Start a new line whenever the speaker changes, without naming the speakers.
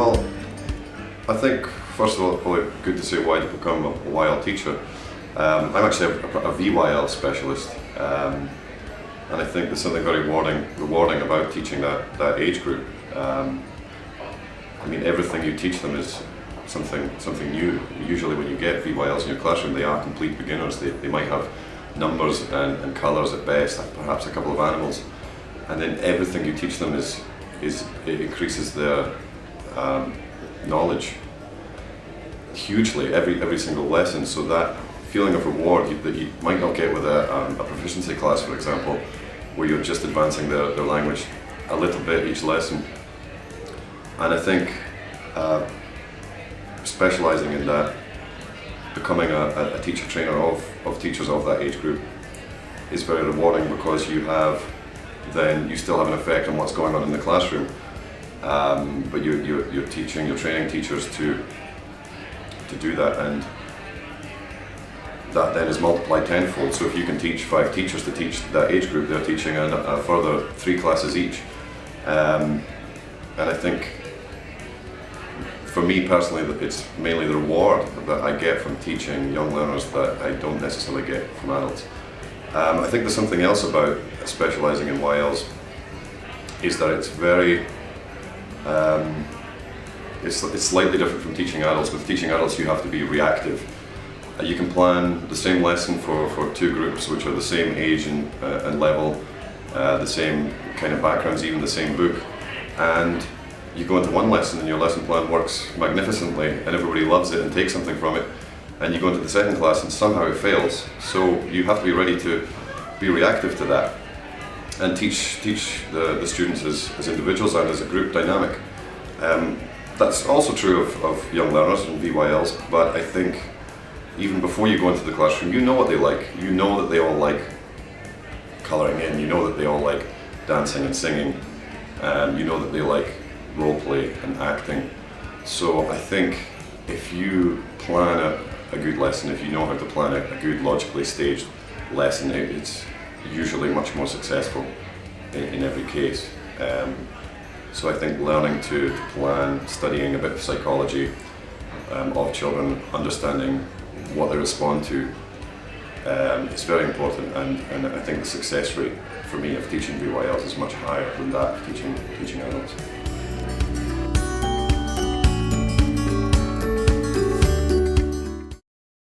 Well, I think first of all it's probably good to say why to become a YL teacher. I'm actually a VYL specialist, and I think there's something very rewarding about teaching that age group. I mean, everything you teach them is something new. Usually when you get VYLs in your classroom, they are complete beginners. They might have numbers and colours at best, perhaps a couple of animals, and then everything you teach them it increases their knowledge hugely every single lesson. So that feeling of reward that you might not get with a proficiency class, for example, where you're just advancing their language a little bit each lesson. And I think specialising in that, becoming a teacher trainer of teachers of that age group is very rewarding, because you still have an effect on what's going on in the classroom, but you're training teachers to do that, and that then is multiplied tenfold. So if you can teach 5 teachers to teach that age group, they're teaching a further 3 classes each. And I think for me personally, it's mainly the reward that I get from teaching young learners that I don't necessarily get from adults. I think there's something else about specialising in YLs, is that it's very it's slightly different from teaching adults. With teaching adults, you have to be reactive. You can plan the same lesson for 2 groups which are the same age and level, the same kind of backgrounds, even the same book, and you go into one lesson and your lesson plan works magnificently and everybody loves it and takes something from it, and you go into the second class and somehow it fails. So you have to be ready to be reactive to that and teach the students as individuals and as a group dynamic. That's also true of young learners and VYLs, but I think even before you go into the classroom, you know what they like. You know that they all like colouring in, you know that they all like dancing and singing, and you know that they like role play and acting. So I think if you plan a good lesson, if you know how to plan a good logically staged lesson, it's usually much more successful in every case. So I think learning to plan, studying a bit of psychology of children, understanding what they respond to, is very important, and I think the success rate for me of teaching VYLs is much higher than that of teaching adults.